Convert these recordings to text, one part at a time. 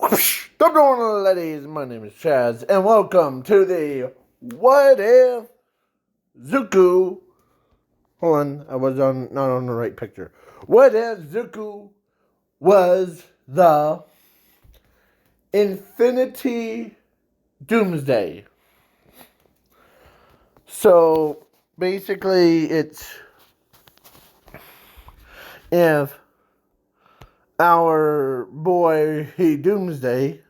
Good morning, ladies. My name is Chaz, and welcome to the What If Zuko. Hold on, I was not on the right picture. What if Zuko was the Infinity Doomsday? So basically, it's if our boy Doomsday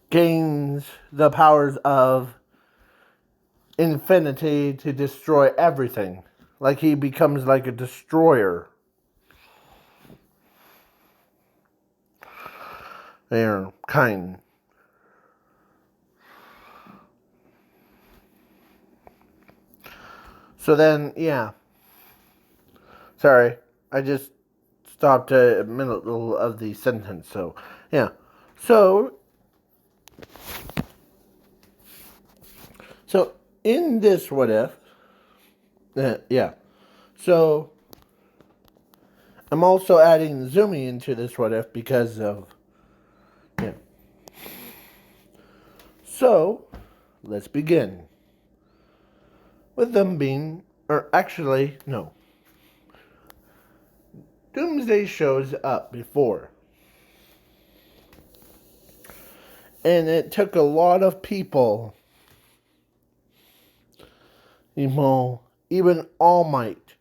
gains the powers of infinity to destroy everything. Like he becomes like a destroyer. They're kind. So then, yeah. Sorry, I just stopped a middle of the sentence. So, yeah. So in this what if, yeah. So I'm also adding Zoomy into this what if because of, yeah. So let's begin with them being, or actually, no. Doomsday shows up before. And it took a lot of people, even All Might,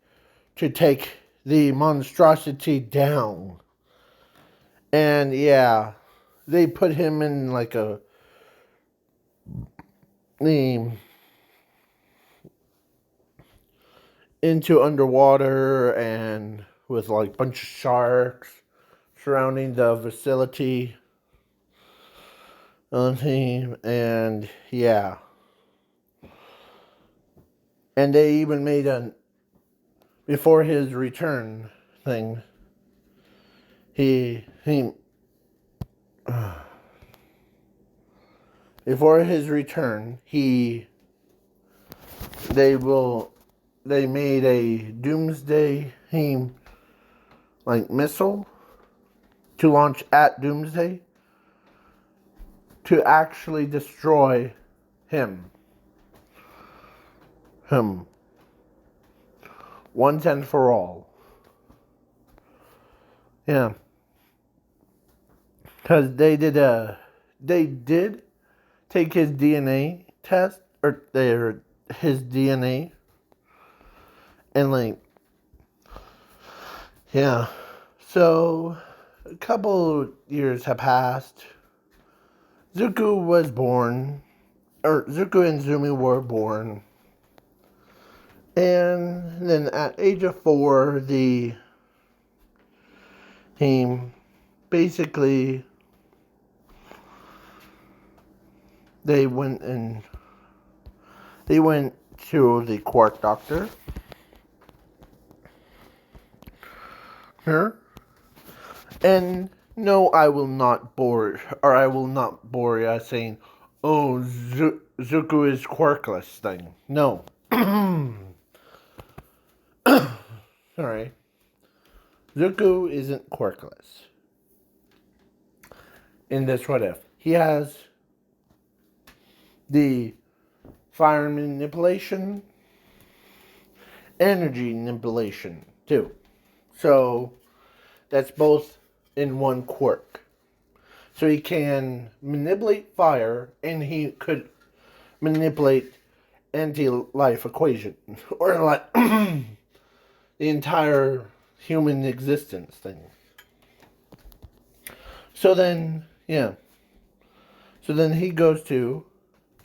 to take the monstrosity down. And yeah, they put him in like into underwater and with like a bunch of sharks surrounding the facility on him, and yeah. And they even made before his return thing, before his return, they made a doomsday like missile to launch at Doomsday to actually destroy him once and for all. Yeah, because they did take his DNA test, or his DNA, and like, yeah. So a couple years have passed. Zuko was born, or Zuko and Zumi were born, and then at age of 4, he basically they went to the Quark Doctor. Her. And no, I will not bore you saying, "Oh, Zuko is Quarkless" thing. No. Sorry. Zuko isn't Quarkless. In this what if, he has the fire manipulation, energy manipulation too. So that's both in one quirk. So he can manipulate fire, and he could manipulate anti-life equation, or like the entire human existence thing. So then, yeah. So then he goes to,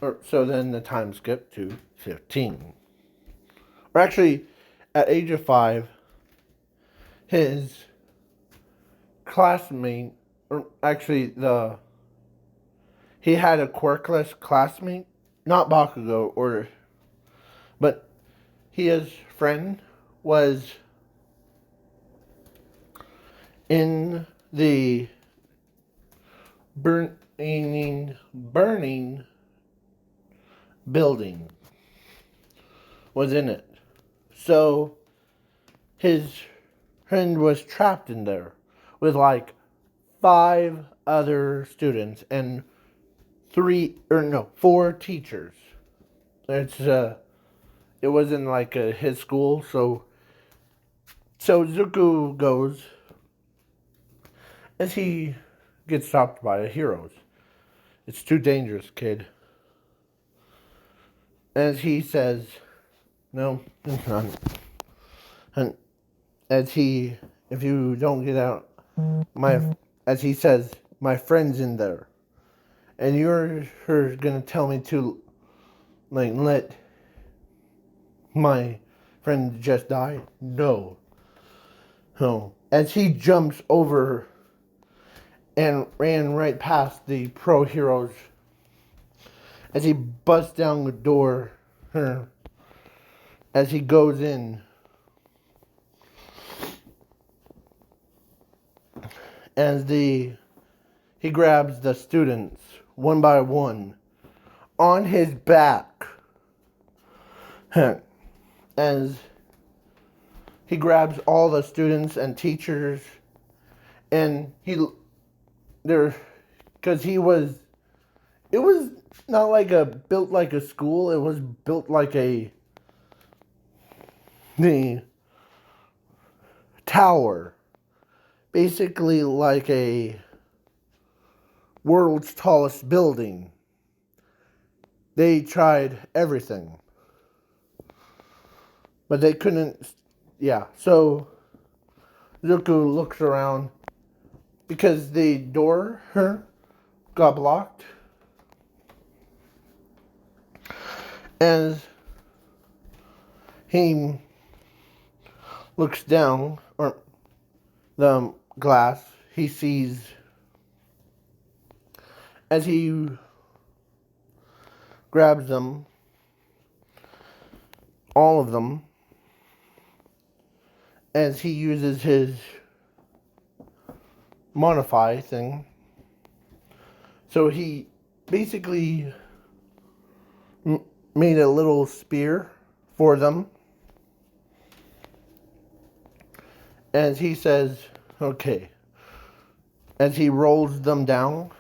or so then the time skip to 15. Or actually, at age of 5, his classmate, or actually he had a quirkless classmate, not Bakugo, but his friend was in the burning building, was in it. So his friend was trapped in there with like 5 other students and 4 teachers. It was in like his school, so Zuko goes as he gets stopped by the heroes. It's too dangerous, kid. As he says, no, it's not. And if you don't get out, as he says, my friend's in there. And you're gonna tell me to, let my friend just die? No. No. As he jumps over and ran right past the pro heroes, as he busts down the door, as he goes in, he grabs the students one by one on his back, as he grabs all the students and teachers, and it was not like built like a school. It was built like the tower, basically like a world's tallest building. They tried everything, but they couldn't. Yeah, so Zuko looks around because the door got blocked, and he looks down or the glass. He sees, as he grabs them, all of them, as he uses his modify thing. So he basically made a little spear for them. As he says, okay. As he rolls them down.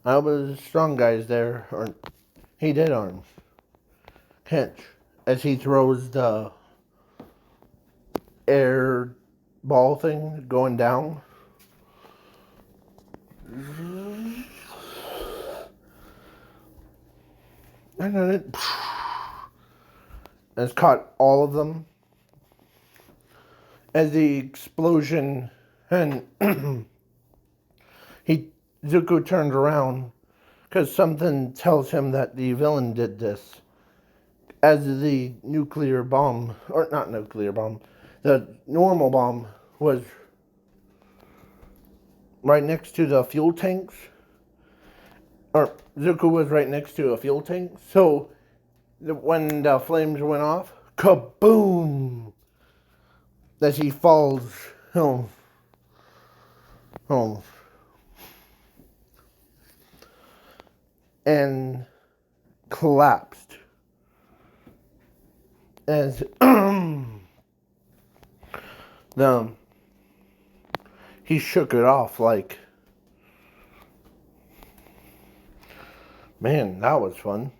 I was strong guys there, or he did arms. Catch. As he throws the air ball thing going down. And then it has caught all of them. As the explosion, and Zuko turned around because something tells him that the villain did this. As the nuclear bomb, or not nuclear bomb, the normal bomb was right next to the fuel tanks. Or Zuko was right next to a fuel tank. So when the flames went off, kaboom! As he falls home. And collapsed. As he shook it off like, man, that was fun.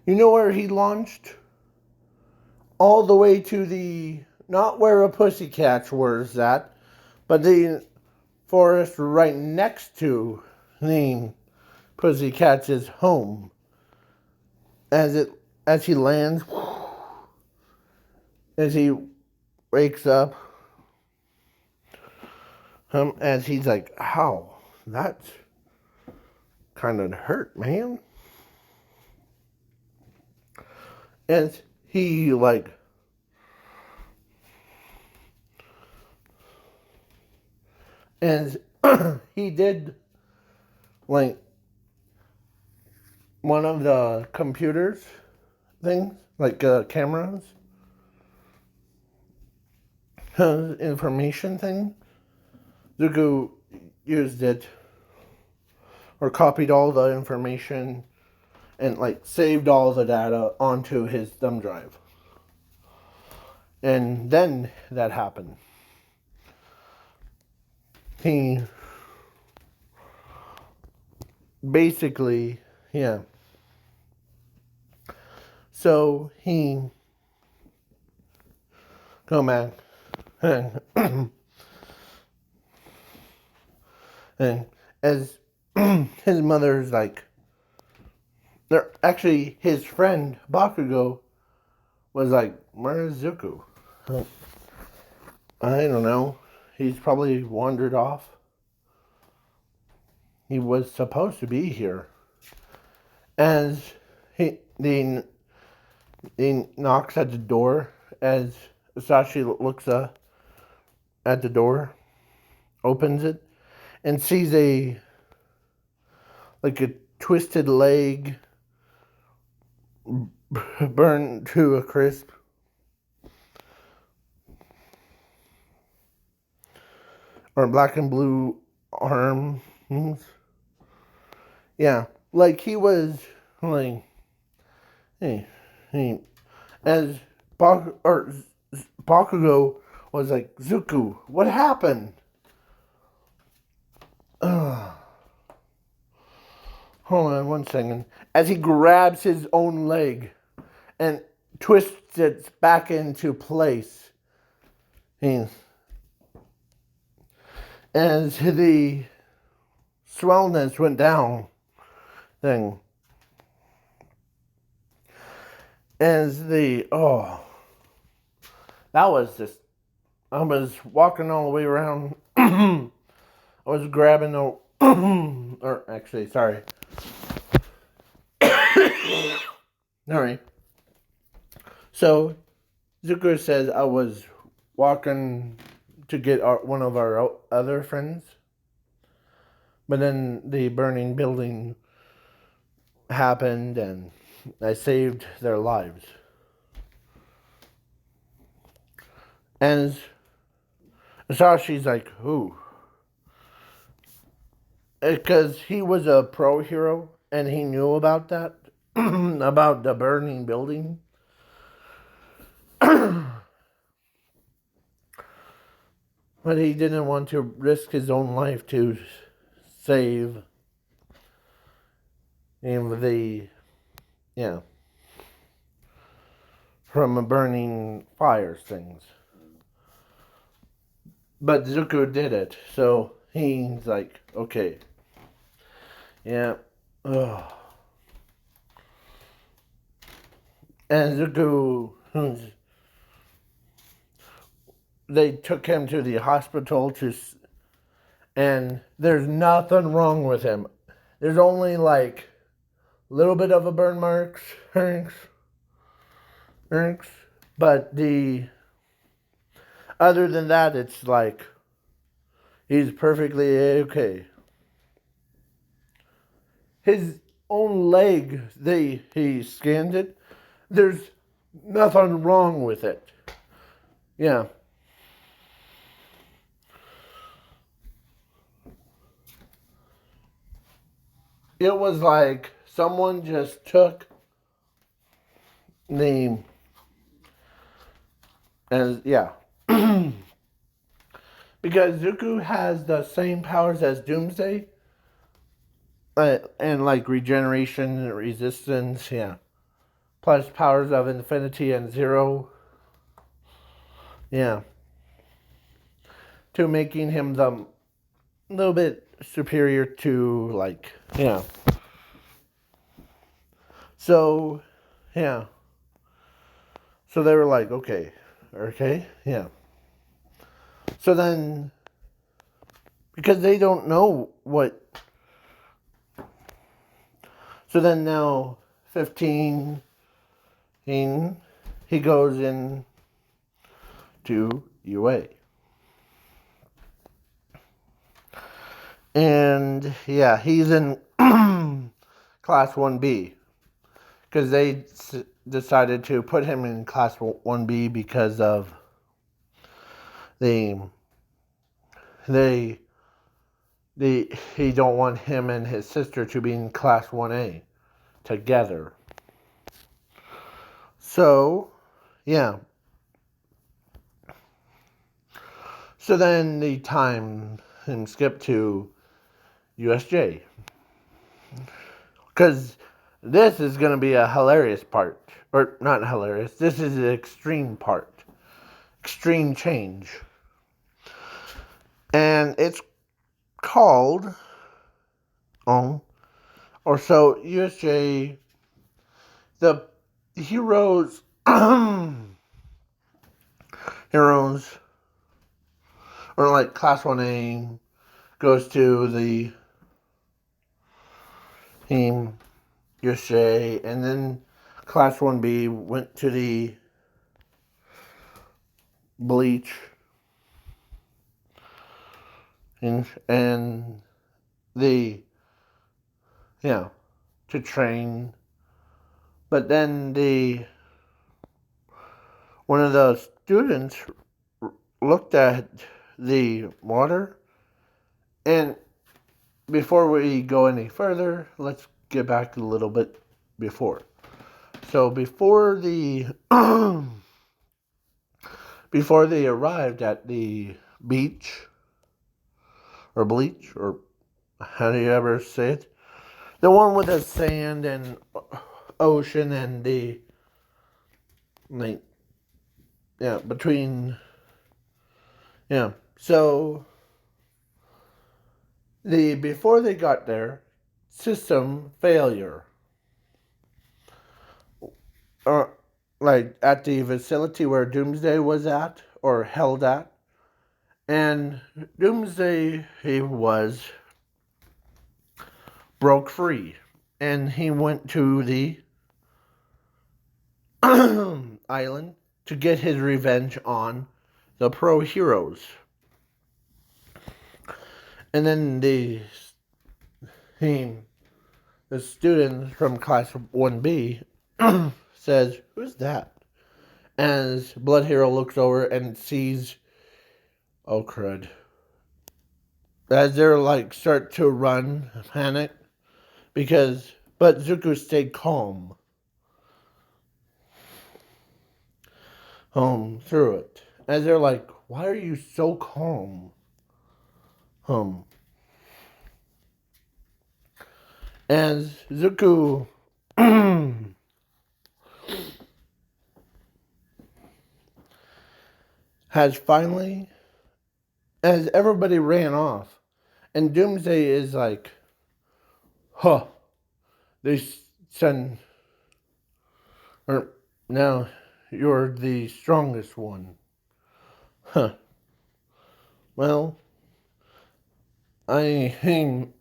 You know where he launched? All the way to not where a pussycat was at, but the forest right next to the pussycat's home. As he lands, as he wakes up, as he's like, ow, that kind of hurt, man. As he and he did one of the computers things, cameras, information thing. Zuko used it, or copied all the information, and saved all the data onto his thumb drive. And then that happened. he basically, yeah. So he go back and, and as his mother's like, they're actually his friend Bakugo was like, where's Zuko? I don't know. He's probably wandered off. He was supposed to be here. As he knocks at the door, as Sashi looks at the door, opens it, and sees a twisted leg burned to a crisp. Or black and blue arms. Yeah, like he was like, hey, as Bakugo was like, Zuko, what happened? Hold on one second. As he grabs his own leg and twists it back into place. As the swellness went down, thing. As the, that was just, I was walking all the way around. I was grabbing the, or actually, sorry. Sorry. So, Zuko says I was walking to get one of our other friends. But then the burning building happened and I saved their lives. And Sashi's like, who? Because he was a pro hero and he knew about that, about the burning building. But he didn't want to risk his own life to save the, from a burning fire things. But Zuko did it, so he's like, okay. Yeah. Ugh. And Zuko, they took him to the hospital and there's nothing wrong with him. There's only like a little bit of a burn marks, but other than that, it's like he's perfectly okay. His own leg, he scanned it. There's nothing wrong with it. Yeah. It was like someone just took the, and yeah. Because Zuko has the same powers as Doomsday. And like regeneration, resistance, yeah. Plus powers of infinity and zero. Yeah. To making him the little bit superior to like, yeah. So, yeah. So they were like, okay, yeah. So then, because they don't know what. So then now, 15, he goes in to UA. And yeah, he's in class 1B. Because they decided to put him in class 1B because of he don't want him and his sister to be in class 1A together. So, yeah. So then the time and skip to USJ. Because this is going to be a hilarious part. Or not hilarious. This is the extreme part. Extreme change. And it's called or so USJ, the heroes heroes or like class 1A goes to the team USJ, and then class 1B went to the bleach and the to train. But then one of the students looked at the water, and before we go any further, let's get back a little bit before. So before before they arrived at the beach or bleach, or how do you ever say it? The one with the sand and ocean and the between so before they got there, system failure. Like at the facility where Doomsday was at or held at, and Doomsday broke free, and he went to the island to get his revenge on the pro heroes. And then the student from class 1B says, "Who's that?" As Blood Hero looks over and sees, oh crud. As they're like start to run, panic, but Zuko stayed calm. Through it. As they're like, why are you so calm? As Zuko has finally, as everybody ran off, and Doomsday is like, they send, or now you're the strongest one. Well, I hang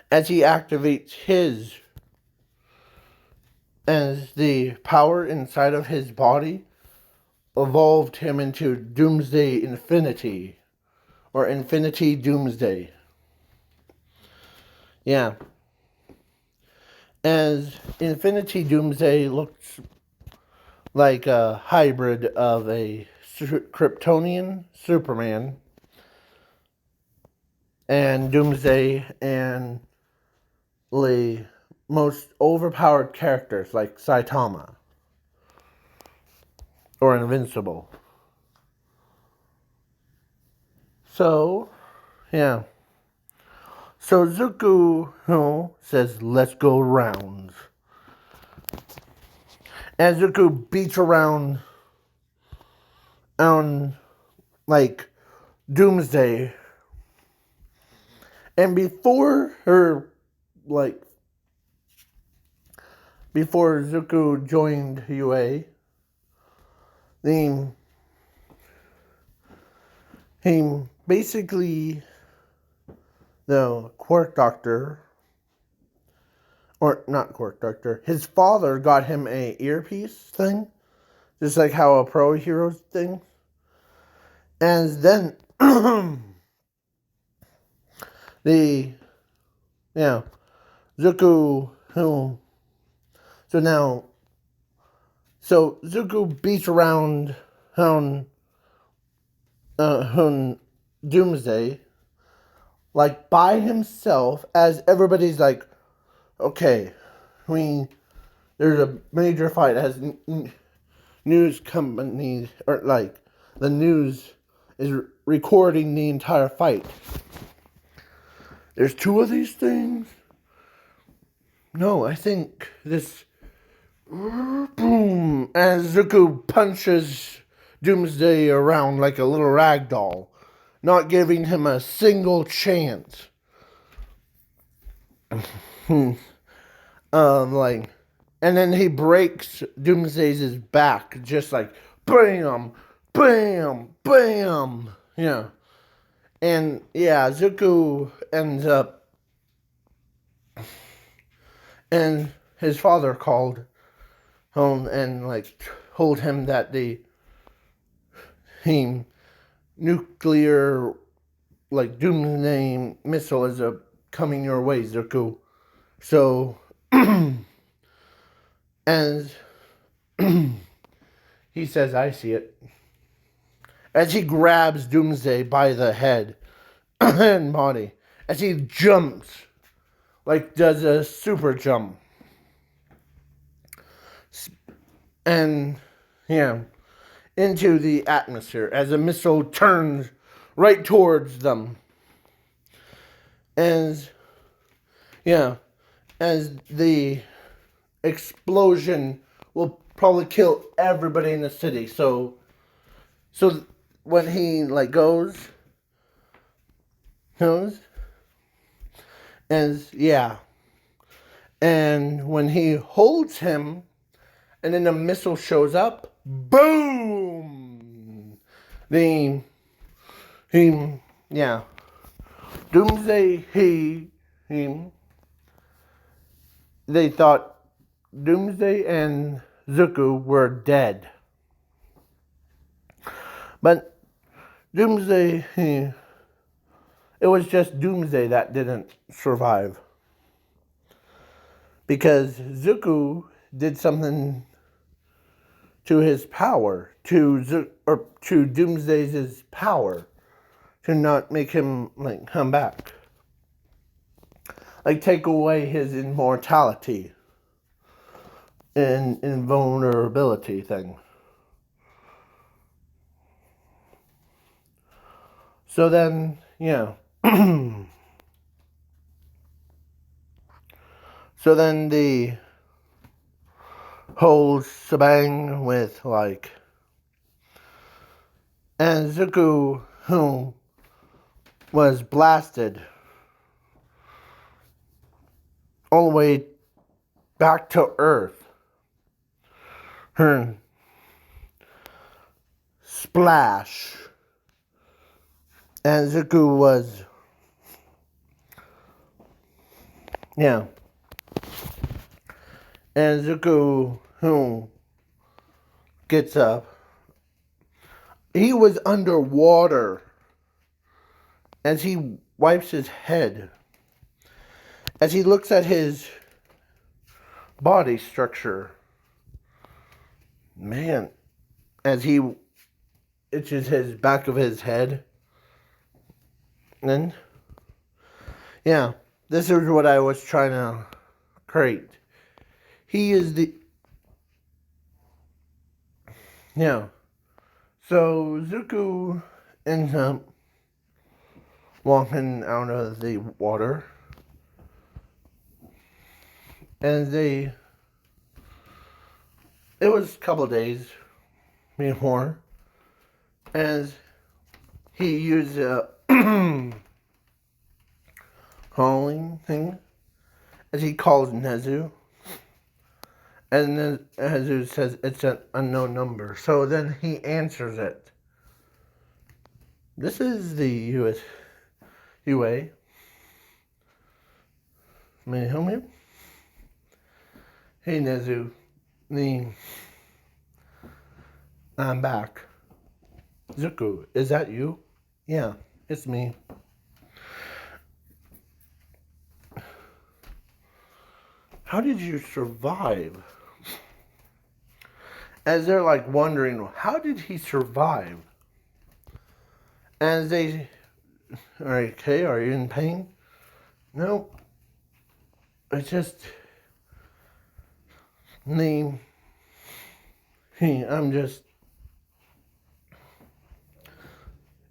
as he activates as the power inside of his body evolved him into Doomsday Infinity, or Infinity Doomsday. Yeah. As Infinity Doomsday looks like a hybrid of a Kryptonian Superman and Doomsday and the most overpowered characters like Saitama or Invincible. So, yeah. So Zuko says, "Let's go rounds." And Zuko beats around on like Doomsday. And before Zuko joined UA, he basically, the Quark Doctor, or not Quark Doctor, his father got him a earpiece thing, just like how a pro hero thing. And then Zuko, so Zuko beats around Doomsday, like by himself, as everybody's like, okay, there's a major fight as news companies, or like the news is recording the entire fight. There's two of these things? No, I think this... Boom! As Zuko punches Doomsday around like a little rag doll, not giving him a single chance. And then he breaks Doomsday's back, just like bam, bam, bam. Yeah. And yeah, Zuko ends up, and his father called home and told him that the nuclear doomsday missile is coming your way, Zuko. So and he says, I see it. As he grabs Doomsday by the head and body, as he jumps, does a super jump. And, yeah, into the atmosphere as a missile turns right towards them. As the explosion will probably kill everybody in the city. So when he goes, and when he holds him, and then the missile shows up, boom! Doomsday, they thought Doomsday and Zuko were dead. But Doomsday, it was just Doomsday that didn't survive. Because Zuko did something to his power, to Doomsday's power, to not make him come back. Take away his immortality and invulnerability thing. So then, so then the whole shebang with and Zuko, who was blasted all the way back to Earth. Her splash. And Zuko was, and Zuko, who gets up, he was underwater as he wipes his head, as he looks at his body structure. Man, as he itches his back of his head. And this is what I was trying to create. He is the So Zuko ends up walking out of the water, and it was a couple of days before, as he used a calling thing, as he calls Nezu, and then Nezu says it's an unknown number. So then he answers it. This is the UA. May I help you? Hey Nezu, I'm back. Zuko, is that you? Yeah, it's me. How did you survive? As they're wondering, how did he survive? As they, okay, are you in pain? No. It's just, I'm just,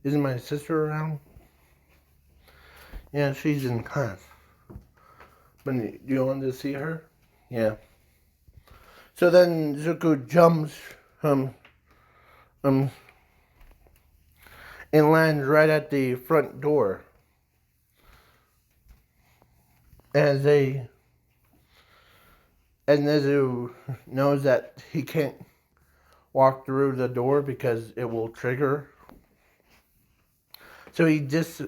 Isn't my sister around? Yeah, she's in class. But do you want to see her? Yeah. So then Zuko jumps um and lands right at the front door. As Nezu knows that he can't walk through the door because it will trigger. So he just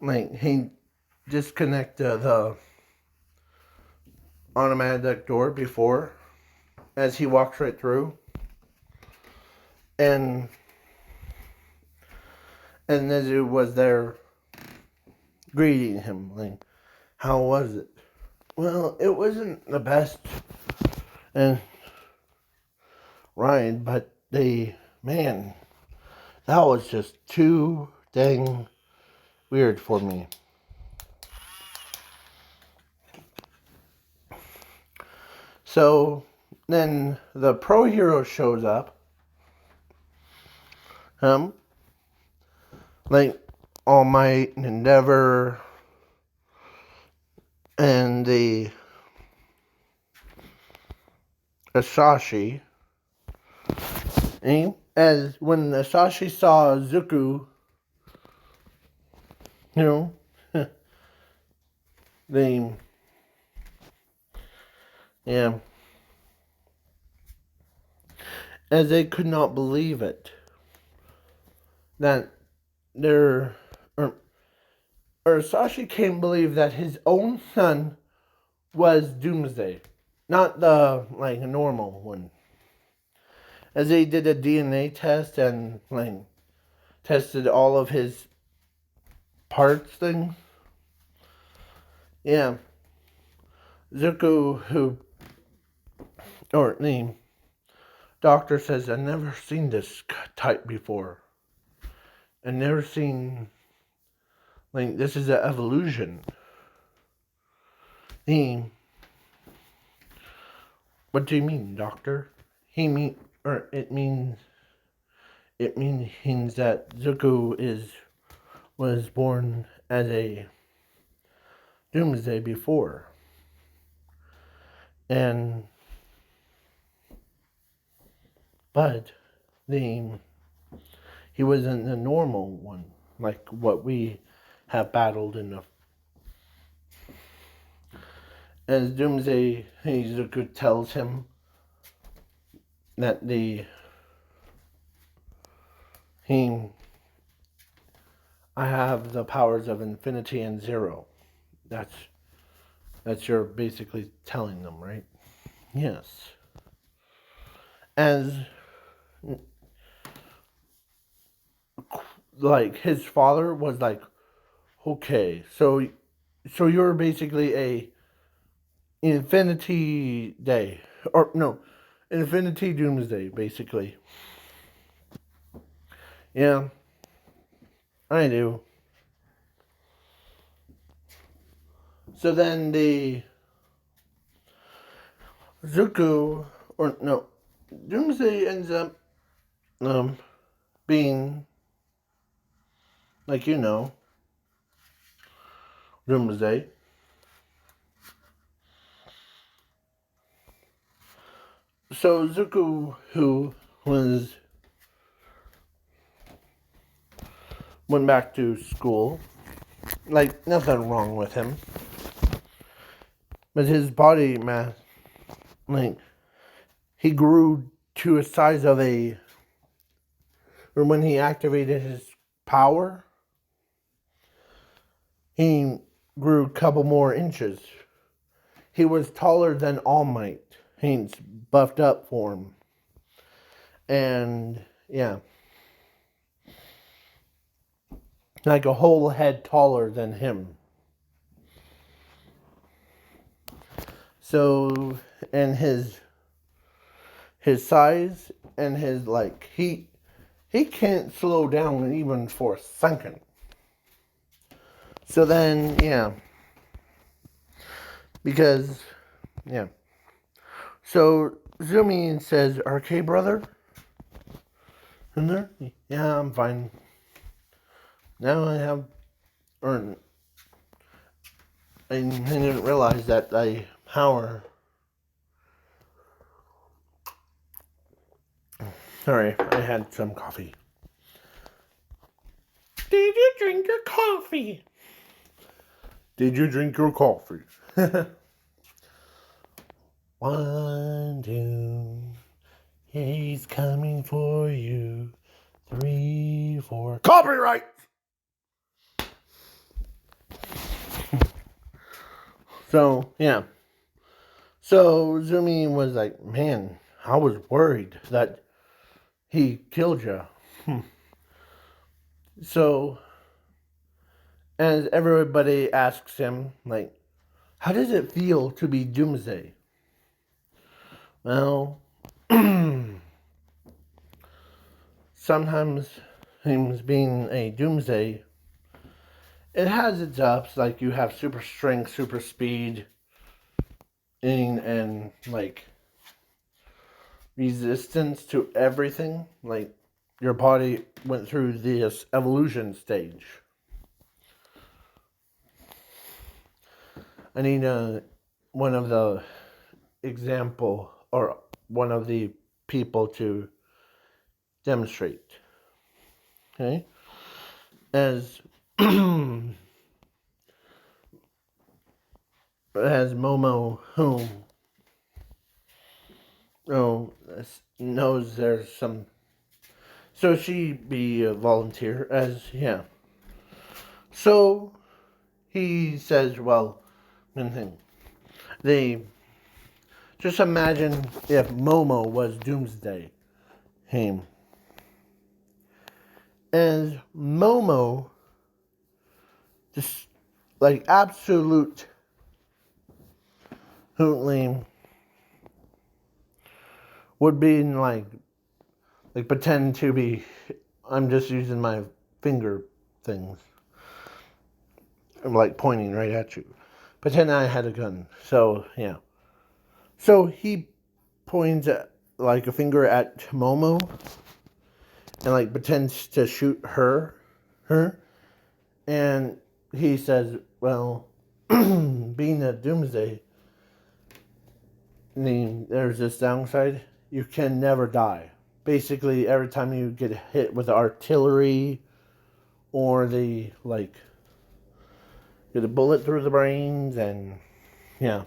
he disconnect the automatic door before as he walks right through. And Nezu was there greeting him, like, how was it? Well, it wasn't the best ride, but man, that was just too dang weird for me. So then the pro hero shows up. Like All Might and Endeavor and the Asashi. As when Asashi saw Zuko, as they could not believe it. That Asashi can't believe that his own son was Doomsday. Not the, normal one. As they did a DNA test and, tested all of his parts things. Yeah. Zuko, the doctor says, I've never seen this type before. I've never seen, this is an evolution. What do you mean, doctor? It means that Zuko was born as a Doomsday before. But he wasn't the normal one, like what we have battled in the. As Doomsday, Zuko tells him that I have the powers of infinity and zero. That's you're basically telling them, right? Yes. As his father was like, okay, so you're basically a infinity day, or no, infinity doomsday, basically. Yeah, I do. So then the Zuko, or no, Doomsday ends up being, Doomsday. So Zuko, who went back to school, nothing wrong with him, but his body mass, he grew to a size of or when he activated his power, he grew a couple more inches. He was taller than All Might. He's buffed up for him. And, yeah. Like a whole head taller than him. So, and his size and his, he can't slow down even for a second. So then, yeah. Because, yeah. So Zoomy says, RK brother? And there, yeah, I'm fine. Now I have, or I didn't realize that I power. Sorry, I had some coffee. Did you drink your coffee? Did you drink your coffee? 1, 2, he's coming for you. 3, 4, copyright! So, yeah. So, Zumi was like, man, I was worried that he killed you. So, as everybody asks him, like, how does it feel to be Doomsday? Well, sometimes him being a Doomsday, it has its ups, like you have super strength, super speed, and like resistance to everything. Like your body went through this evolution stage. I need one of the example or one of the people to demonstrate. Okay, as as Momo whom knows there's some, so she be a volunteer as So he says, well, they just imagine if Momo was Doomsday. Him as Momo, just like absolutely would be like pretend to be. I'm just using my finger things. I'm like pointing right at you. Pretend I had a gun. So yeah. So he points at, like a finger at Momo and like pretends to shoot her, and he says, "Well, being a Doomsday, there's this downside: you can never die. Basically, every time you get hit with artillery or the like, get a bullet through the brains, and yeah,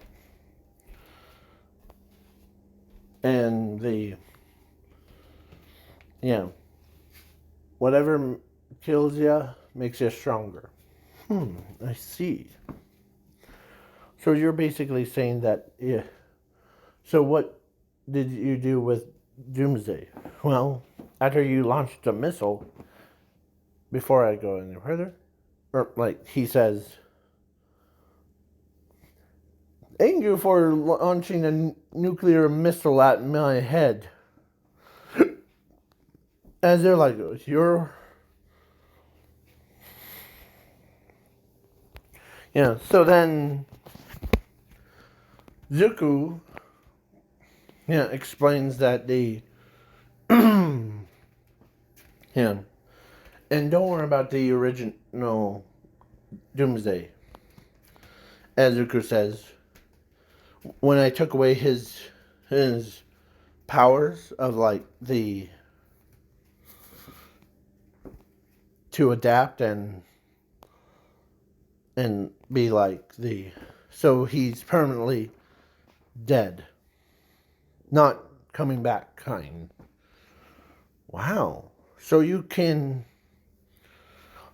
and the yeah." Whatever kills you makes you stronger. I see. So you're basically saying that, yeah. So what did you do with Doomsday? Well, after you launched a missile, before I go any further, or like he says, thank you for launching a nuclear missile at my head. As they're like, you're... Yeah, so then Zuko, explains that the... yeah, and don't worry about the original Doomsday. As Zuko says, when I took away his powers of like the... to adapt and be like the... So he's permanently dead. Not coming back kind. Wow. So you can...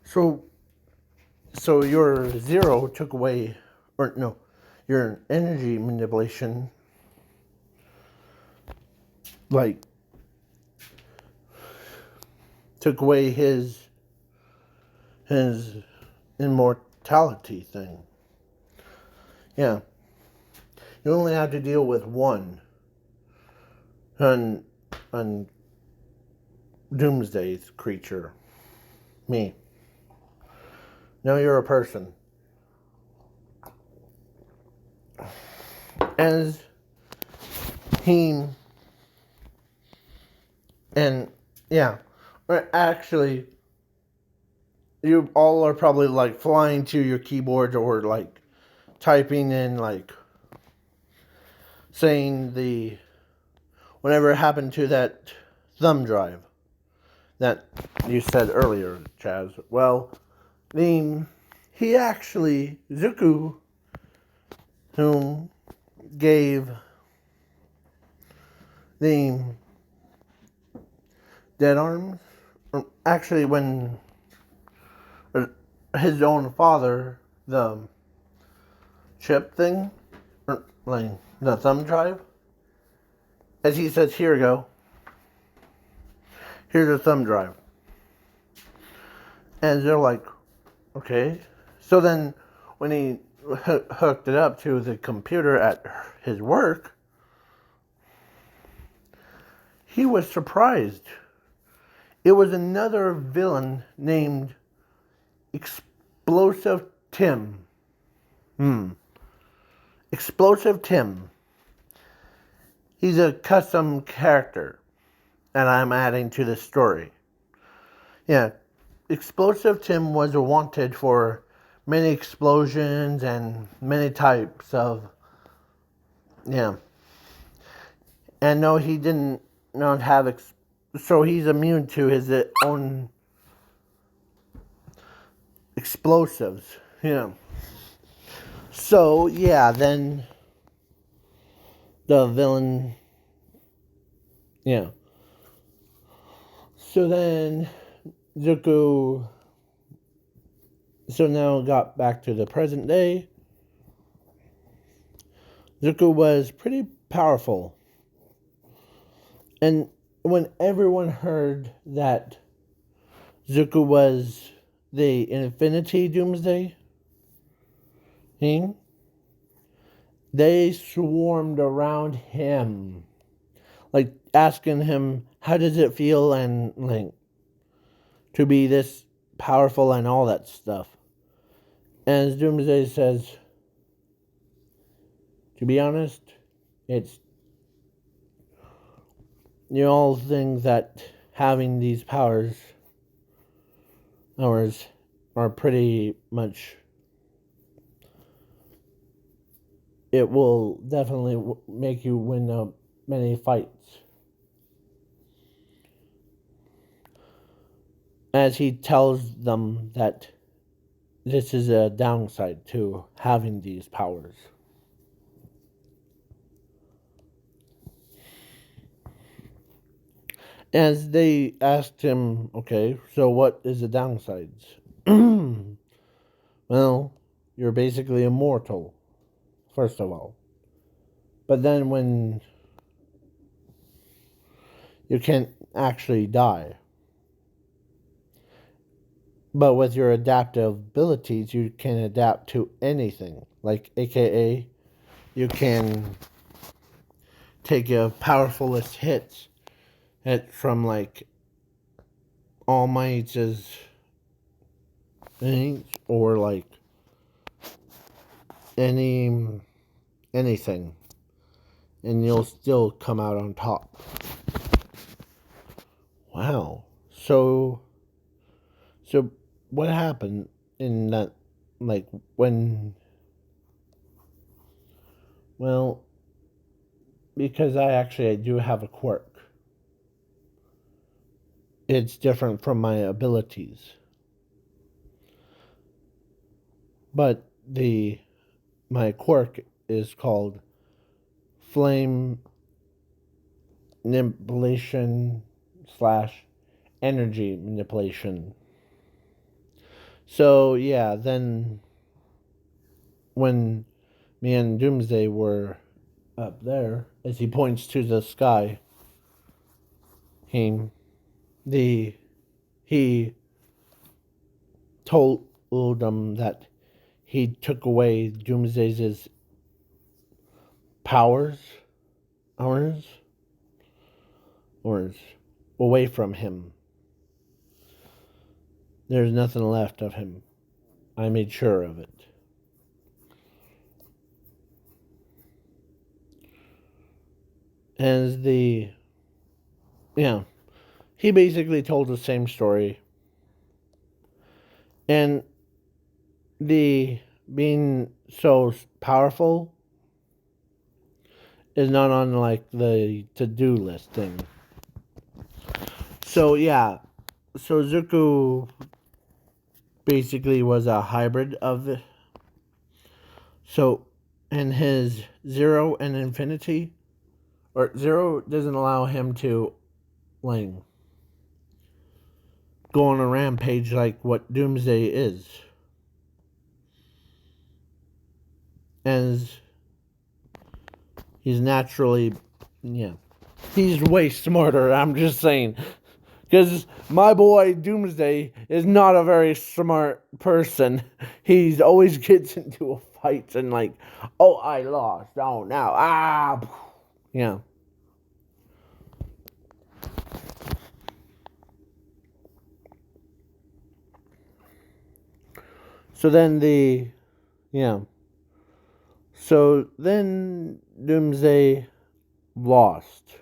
So your zero took away... Or no. Your energy manipulation... Like... took away his immortality thing. Yeah. You only have to deal with one on Doomsday's creature. Me. Now you're a person. As he... And, yeah. Actually, you all are probably like flying to your keyboards or like typing in like saying the whatever happened to that thumb drive that you said earlier, Chaz. Well, he actually, Zuko, whom gave the dead arms, actually when his own father, the chip thing, or like the thumb drive, as he says, here you go, here's a thumb drive. And they're like, okay. So then when he hooked it up to the computer at his work, he was surprised. It was another villain named Explosive Tim. Explosive Tim. He's a custom character that I'm adding to the story. Yeah, Explosive Tim was wanted for many explosions and many types of, yeah. And no, he didn't not have, so he's immune to his own explosives, yeah. So, yeah, then the villain, yeah. So then Zuko, so now got back to the present day. Zuko was pretty powerful. And when everyone heard that Zuko was the Infinity Doomsday, they swarmed around him, like asking him, how does it feel and like to be this powerful and all that stuff. And Doomsday says, to be honest, it's, you all think that having these powers are pretty much, it will definitely make you win many fights. As he tells them that this is a downside to having these powers. As they asked him, okay, so what is the downsides? Well, you're basically immortal, first of all. But then when you can't actually die. But with your adaptive abilities, you can adapt to anything. Like, aka, you can take your powerfulest hits from like All Might's things, or like anything, and you'll still come out on top. Wow. So what happened in that, like, when, well, because I do have a quirk. It's different from my abilities. But my quirk is called flame manipulation / energy manipulation. So yeah, then when me and Doomsday were up there, as he points to the sky, he told them that he took away Doomsday's powers away from him. There's nothing left of him. I made sure of it. As he basically told the same story. And the being so powerful is not on like the to-do list thing. So yeah, so Zuko basically was a hybrid of the. So, and his zero and infinity, or zero doesn't allow him to like go on a rampage like what doomsday is. As he's naturally, yeah, he's way smarter. I'm just saying. Because my boy Doomsday is not a very smart person. He's always gets into a fight and like, oh, I lost. Oh, now. Ah. Yeah. So then yeah. So then Doomsday lost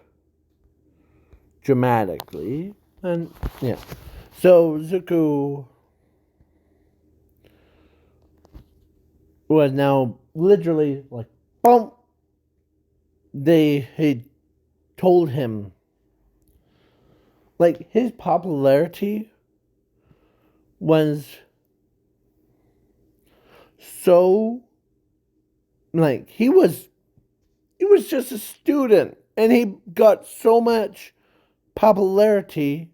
dramatically. And yeah. So Zuko was now literally like, boom. He told him, like, his popularity was so, like, he was just a student and he got so much popularity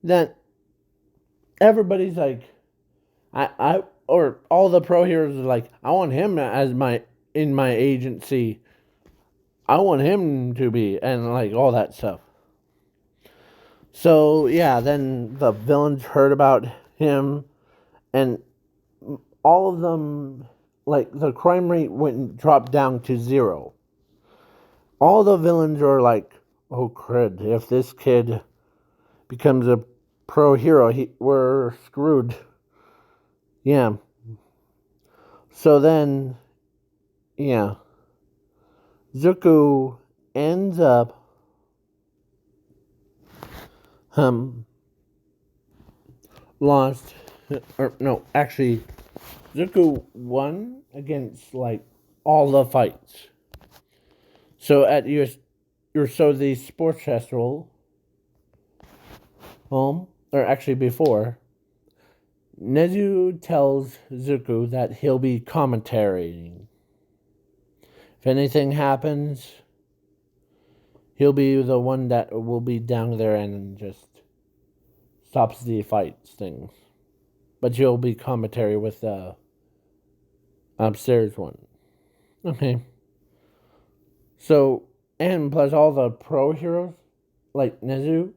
that everybody's like, or all the pro heroes are like, I want him as in my agency. I want him to be, and like all that stuff. So yeah, then the villains heard about him, and all of them, like the crime rate dropped down to 0. All the villains are like, oh crud, if this kid becomes a pro hero, we're screwed. Yeah. So then, yeah, Zuko ends up lost, or no, actually, Zuko won against like all the fights. So at the sports festival, or actually before, Nezu tells Zuko that he'll be commentating. If anything happens, he'll be the one that will be down there and just stops the fights things. But you'll be commentary with the upstairs one. Okay. So, and plus all the pro heroes, like Nezu,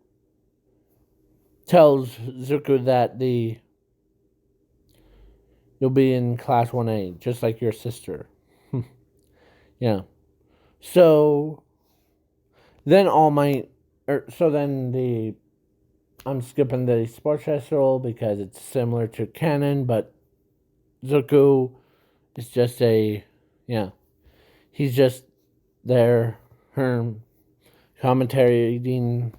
tells Zuko that you'll be in class 1A, just like your sister. Yeah. So then I'm skipping the sports festival because it's similar to canon, but Zuko is just he's just there, her commentating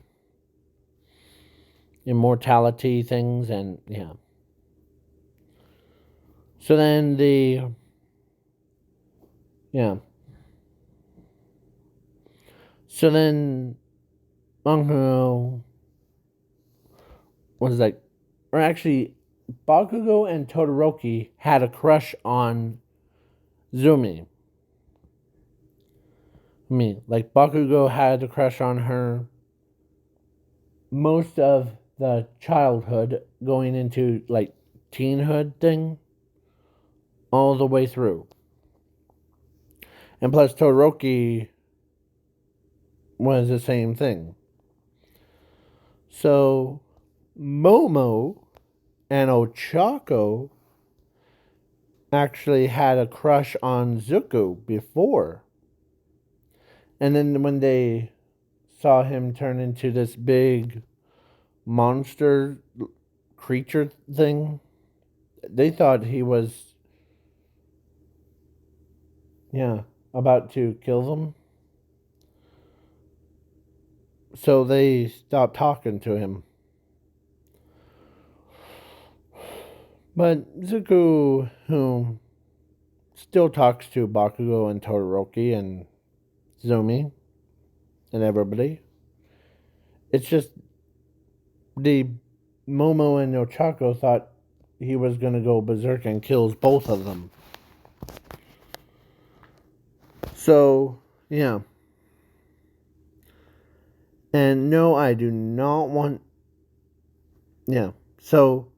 immortality things, and yeah. So then So then Bakugo was like, or actually, Bakugo and Todoroki had a crush on Zumi. I mean, like Bakugo had a crush on her most of the childhood going into like teenhood thing all the way through. And plus Todoroki was the same thing. So Momo and Ochako actually had a crush on Zuko before. And then when they saw him turn into this big monster creature thing, they thought he was about to kill them. So they stopped talking to him. But Zuko, who still talks to Bakugo and Todoroki and Zumi and everybody, it's just the Momo and Ochako thought he was going to go berserk and kills both of them. So, yeah. And no, I do not want... Yeah. So,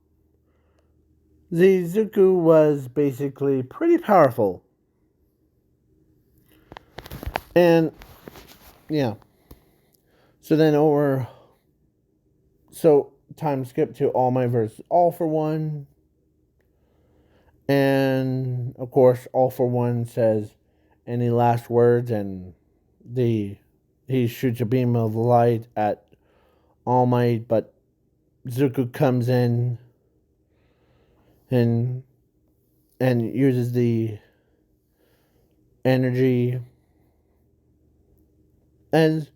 the Zuko was basically pretty powerful. And, yeah. So then So, time skip to All Might versus All for One. And, of course, All for One says any last words, and he shoots a beam of light at All Might, but Zuko comes in and uses the energy. And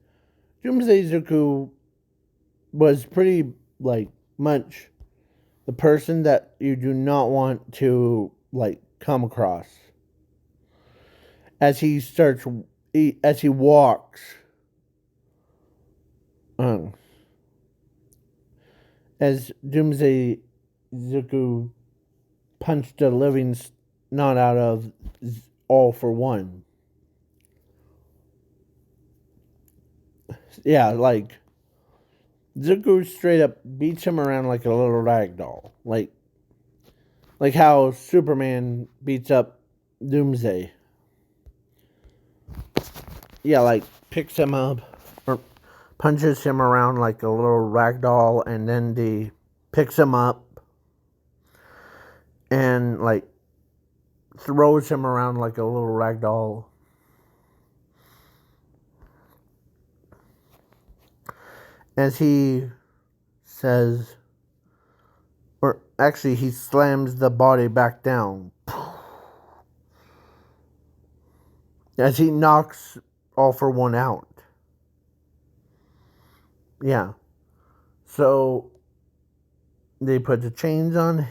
Doomsday Zuko was pretty much the person that you do not want to come across. As he walks, as Doomsday Zuko punched the living snot out of All for One. Yeah, Zuko straight up beats him around like a little rag doll. Like how Superman beats up Doomsday. Yeah, picks him up or punches him around like a little rag doll, and then picks him up and throws him around like a little rag doll. As he says, or actually he slams the body back down. As he knocks All for One out. Yeah. So they put the chains on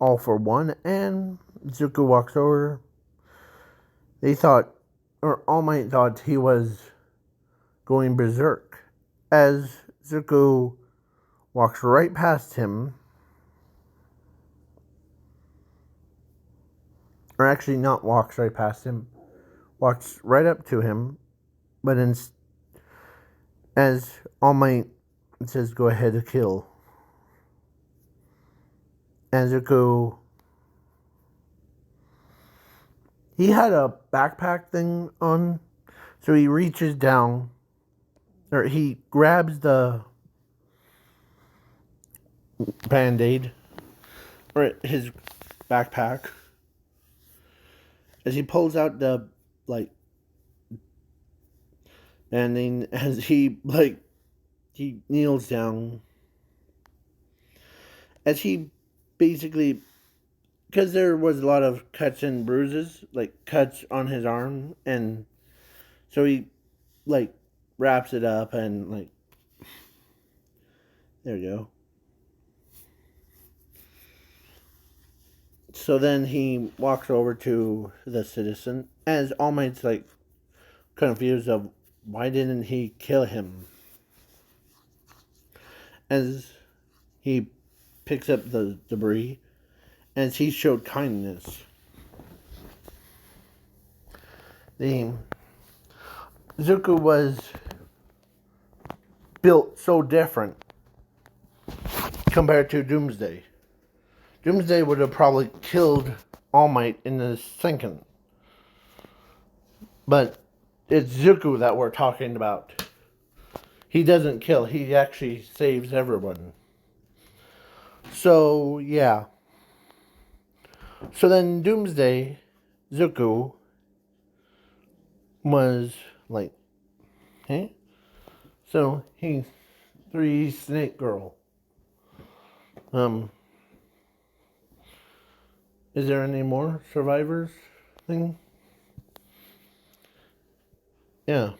All for One, and Zuko walks over. They thought, or All Might thought he was going berserk. As Zuko walks right past him, or actually not walks right past him, walks right up to him, but as All Might says, go ahead to kill. And Zuko, he had a backpack thing on, so he reaches down, or he grabs the Band-Aid, or his backpack, as he pulls out the and then as he kneels down, as he basically, because there was a lot of cuts and bruises, cuts on his arm, and so he wraps it up, and there we go. So then he walks over to the citizen, as All Might's confused of why didn't he kill him. As he picks up the debris, as he showed kindness. Zuko was built so different compared to Doomsday. Doomsday would have probably killed All Might in a second. But it's Zuko that we're talking about. He doesn't kill, he actually saves everyone. So, yeah. So then Doomsday, Zuko, was hey? So he's 3 Snake Girl. Is there any more survivors thing? Yeah.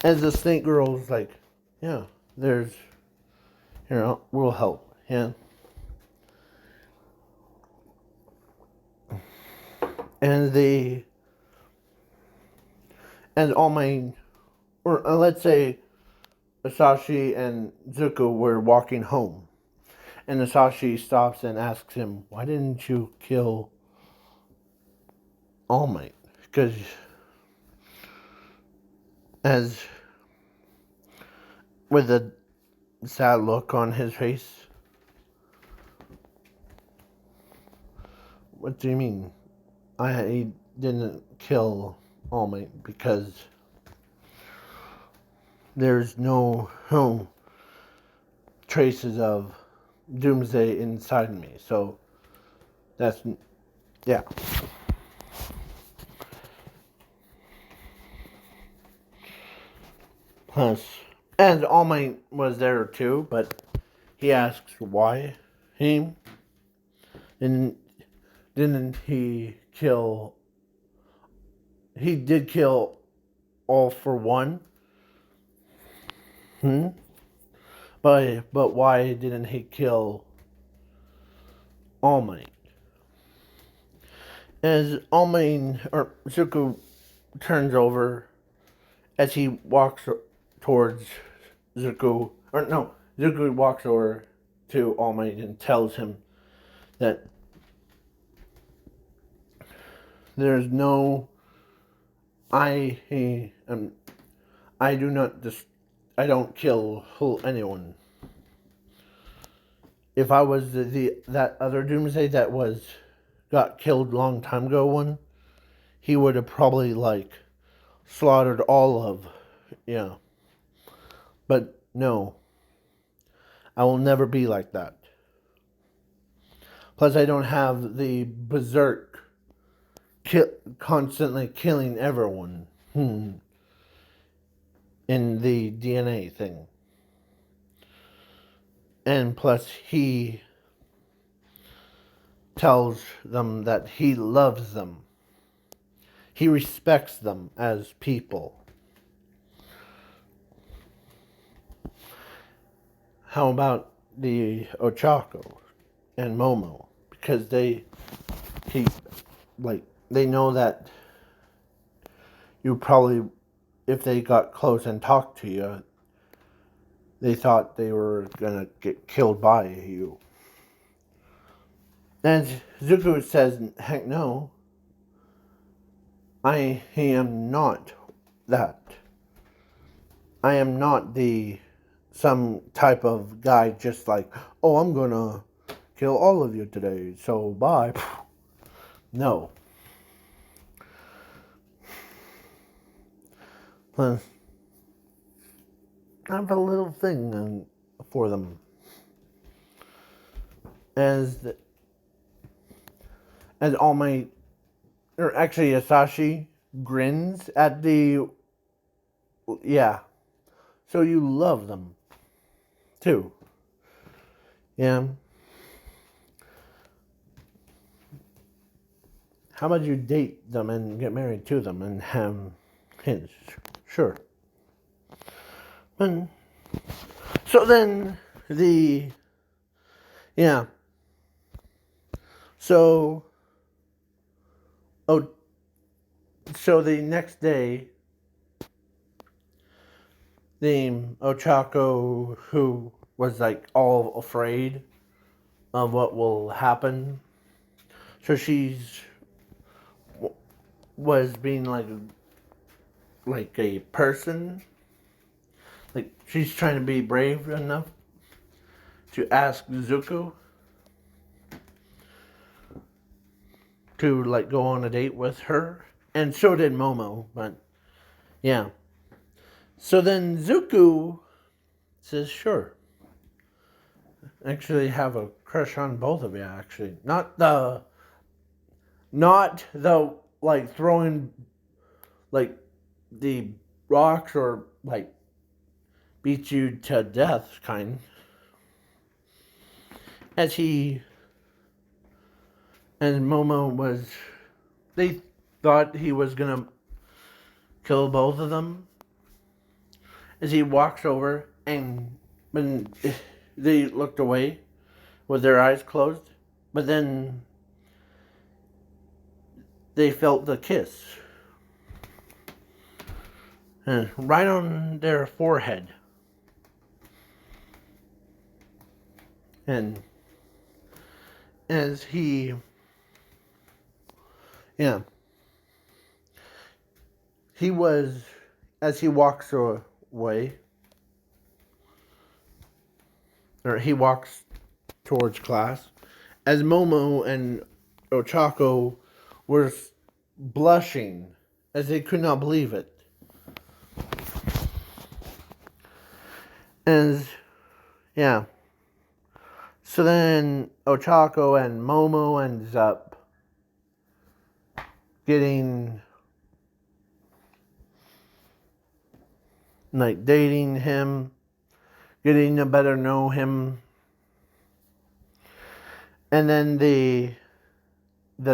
As the snake girl's like, yeah, there's, we'll help. Yeah. And All Might, or let's say Asashi and Zuko were walking home. And Asashi stops and asks him, why didn't you kill All Might? Because as with a sad look on his face, what do you mean? I didn't kill All Might because there's no traces of doomsday inside me. So that's, yeah. Plus, and All Might was there too, but he asks why he didn't he kill. He did kill all for one. But why didn't he kill All Might? As All Might, or Zuko, turns over as he walks towards Zuko, or no, Zuko walks over to All Might and tells him that there's no, I do not I don't kill anyone. If I was that other Doomsday that got killed long time ago one, he would have probably slaughtered all of, yeah. But no, I will never be like that. Plus, I don't have the berserk constantly killing everyone in the DNA thing. And plus, he tells them that he loves them. He respects them as people. How about the Ochako and Momo? Because they know that you probably, if they got close and talked to you, they thought they were gonna get killed by you. And Zuko says, heck no, I am not that. I am not some type of guy just like, oh, I'm gonna kill all of you today, so bye. No. Plus, I have a little thing for them. As All Might, or actually Asashi, grins at yeah. So you love them, too. Yeah. How about you date them and get married to them and have kids? Sure. And so then yeah. So the next day, the Ochako, who was all afraid of what will happen, so was being like a person, she's trying to be brave enough to ask Zuko to go on a date with her, and so did Momo. But yeah, so then Zuko says sure. Actually, have a crush on both of you. Actually, not the throwing the rocks or beat you to death kind. As Momo they thought he was gonna kill both of them. as he walks over, and when they looked away with their eyes closed, but then they felt the kiss right on their forehead. And as he, yeah, he was, as he walks away, or he walks towards class, as Momo and Ochako were blushing as they could not believe it. And, yeah. So then Ochako and Momo ends up getting, like, dating him, getting to better know him. And then the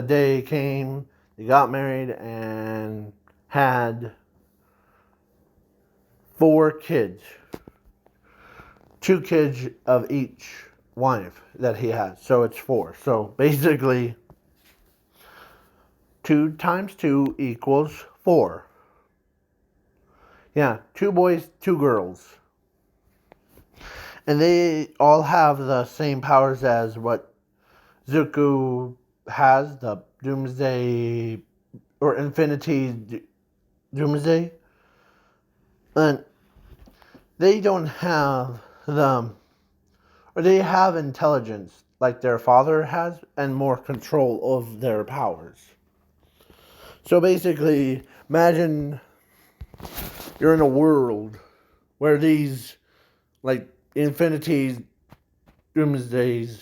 day came, they got married and had 4 kids. 2 kids of each wife that he had. So it's 4. So basically, 2 times 2 equals 4. Yeah, 2 boys, 2 girls. And they all have the same powers as what Zuko has, the doomsday or infinity doomsday. And they don't have or they have intelligence like their father has and more control of their powers. So basically, imagine you're in a world where these, like, infinity doomsdays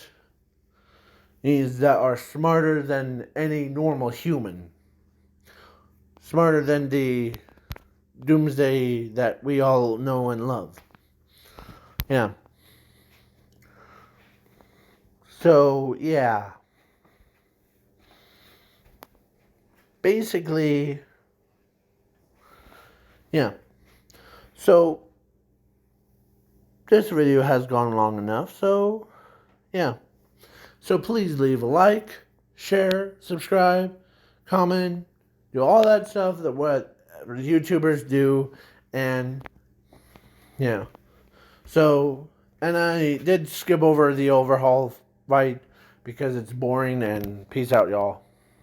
that are smarter than any normal human. Smarter than the doomsday that we all know and love. Yeah. So, yeah. Basically, yeah. So, this video has gone long enough, so, yeah. So please leave a like, share, subscribe, comment, do all that stuff that what YouTubers do, and yeah. So, and I did skip over the overhaul fight because it's boring, and peace out, y'all.